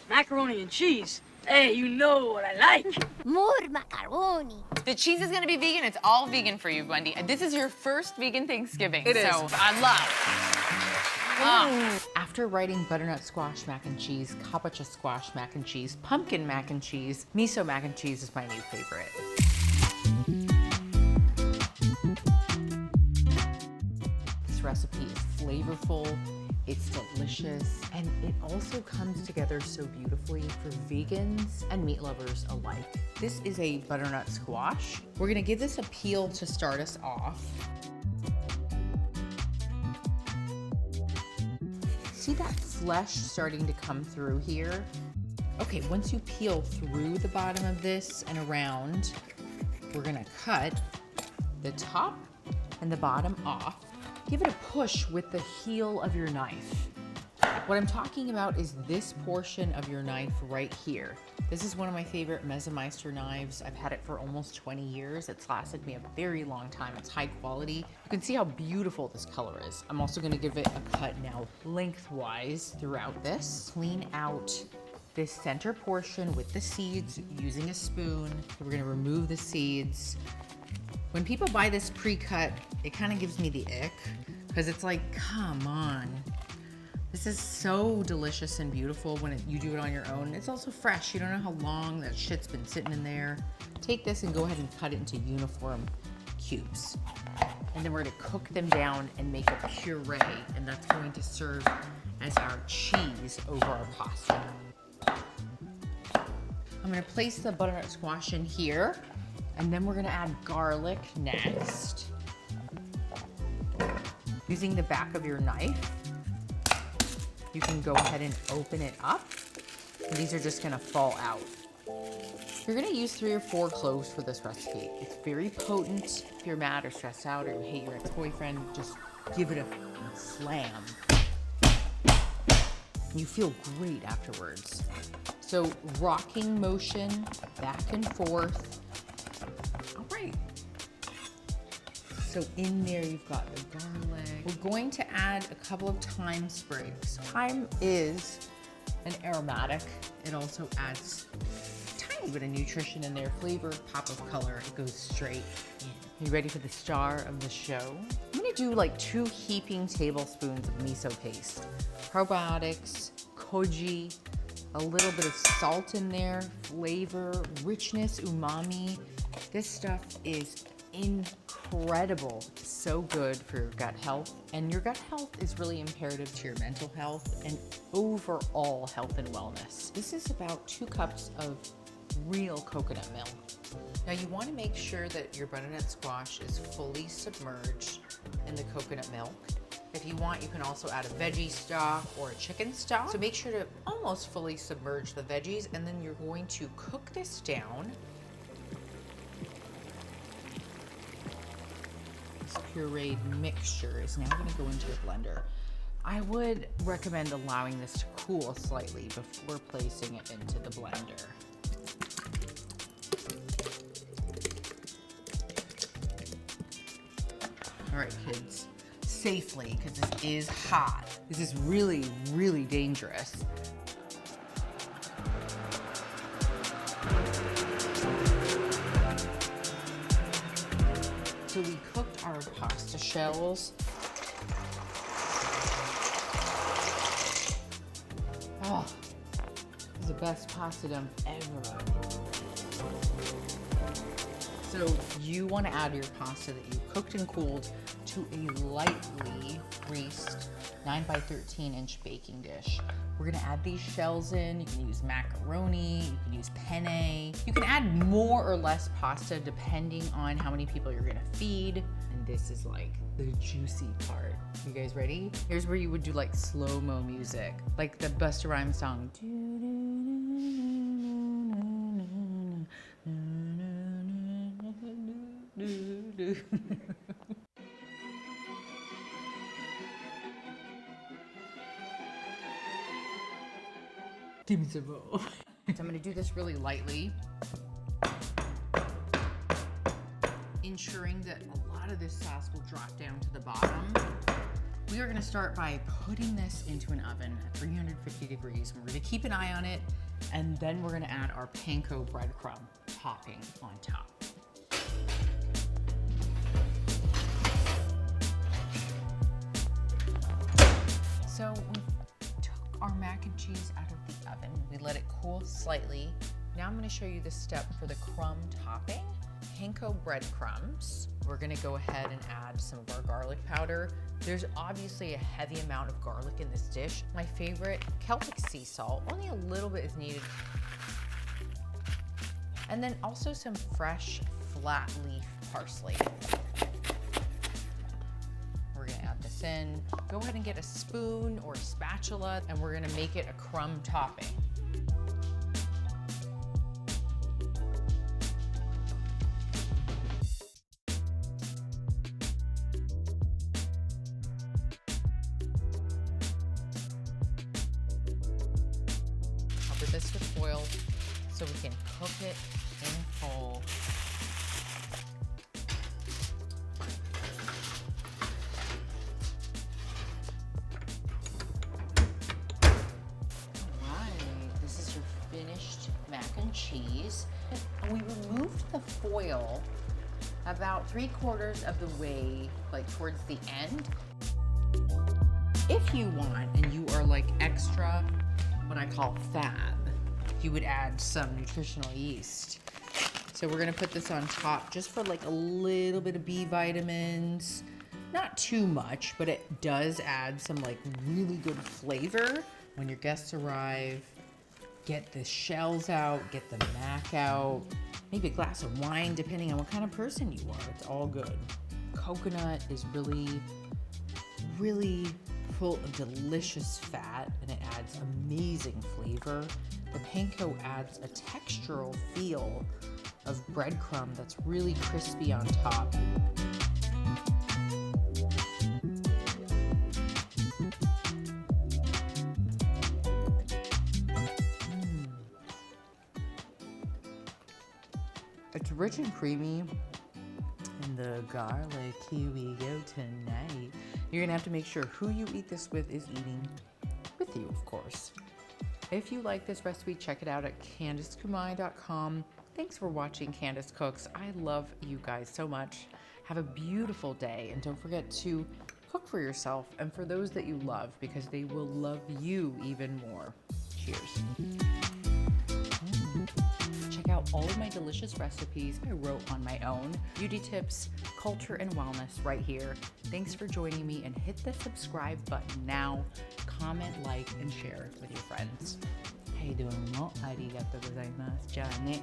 Macaroni and cheese. Hey, you know what I like. More macaroni. The cheese is gonna be vegan. It's all vegan for you, Wendy. This is your first vegan Thanksgiving. It is. So I love. After writing butternut squash mac and cheese, kabocha squash mac and cheese, pumpkin mac and cheese, miso mac and cheese is my new favorite. This recipe is flavorful, it's delicious, and it also comes together so beautifully for vegans and meat lovers alike. This is a butternut squash. We're gonna give this a peel to start us off. See that flesh starting to come through here? Okay, once you peel through the bottom of this and around, we're gonna cut the top and the bottom off. Give it a push with the heel of your knife. What I'm talking about is this portion of your knife right here. This is one of my favorite Mezemeister knives. I've had it for almost 20 years. It's lasted me a very long time. It's high quality. You can see how beautiful this color is. I'm also gonna give it a cut now lengthwise throughout this. Clean out this center portion with the seeds using a spoon. We're gonna remove the seeds. When people buy this pre-cut, it kind of gives me the ick because it's like, come on. This is so delicious and beautiful when you do it on your own. It's also fresh. You don't know how long that shit's been sitting in there. Take this and go ahead and cut it into uniform cubes. And then we're gonna cook them down and make a puree, and that's going to serve as our cheese over our pasta. I'm gonna place the butternut squash in here, and then we're gonna add garlic next. Using the back of your knife, you can go ahead and open it up. And these are just gonna fall out. You're gonna use 3 or 4 cloves for this recipe. It's very potent. If you're mad or stressed out or you hate your ex-boyfriend, just give it a slam. You feel great afterwards. So rocking motion, back and forth. All right. So in there you've got the garlic. We're going to add a couple of thyme sprigs. Thyme is an aromatic. It also adds a tiny bit of nutrition in there, flavor, pop of color. It goes straight in. You ready for the star of the show? I'm gonna do like 2 heaping tablespoons of miso paste. Probiotics, koji, a little bit of salt in there, flavor, richness, umami. This stuff is incredible. So good for your gut health. And your gut health is really imperative to your mental health and overall health and wellness. This is about 2 cups of real coconut milk. Now you want to make sure that your butternut squash is fully submerged in the coconut milk. If you want, you can also add a veggie stock or a chicken stock. So make sure to almost fully submerge the veggies, and then you're going to cook this down. This pureed mixture is now gonna go into a blender. I would recommend allowing this to cool slightly before placing it into the blender. All right, kids. Safely, because this is hot. This is really, really dangerous. So we cooked our pasta shells. Oh, this is the best pasta done ever. So you want to add your pasta that you cooked and cooled to a lightly greased 9 by 13 inch baking dish. We're gonna add these shells in. You can use macaroni, you can use penne. You can add more or less pasta depending on how many people you're gonna feed. And this is like the juicy part. You guys ready? Here's where you would do like slow-mo music, like the Busta Rhymes song. Give me some more. So I'm gonna do this really lightly, ensuring that a lot of this sauce will drop down to the bottom. We are gonna start by putting this into an oven at 350 degrees. And we're gonna keep an eye on it And then we're gonna add our panko breadcrumb topping on top. So we took our mac and cheese out of the oven. We let it cool slightly. Now I'm gonna show you the step for the crumb topping. Panko breadcrumbs. We're gonna go ahead and add some of our garlic powder. There's obviously a heavy amount of garlic in this dish. My favorite, Celtic sea salt. Only a little bit is needed. And then also some fresh flat leaf parsley. We're gonna add this in. Go ahead and get a spoon or a spatula, and we're gonna make it a crumb topping. Cover this with foil so we can cook it in full. This is your finished mac and cheese. And we removed the foil about 3/4 of the way, like towards the end. If you want, and you are like extra, what I call fab, you would add some nutritional yeast. So we're gonna put this on top just for like a little bit of B vitamins. Not too much, but it does add some like really good flavor. When your guests arrive, get the shells out, get the mac out, maybe a glass of wine depending on what kind of person you are. It's all good. Coconut is really full of delicious fat, and it adds amazing flavor. The panko adds a textural feel of breadcrumb that's really crispy on top. It's rich and creamy, and the garlic, here we go tonight. You're gonna have to make sure who you eat this with is eating with you, of course. If you like this recipe, check it out at CandiceKumai.com. Thanks for watching Candice Cooks. I love you guys so much. Have a beautiful day, and don't forget to cook for yourself and for those that you love, because they will love you even more. Cheers. Check out all of my delicious recipes I wrote on my own. Beauty tips, culture, and wellness right here. Thanks for joining me, and hit the subscribe button now. Comment, like, and share with your friends. Arigatou gozaimasu. Ja ne.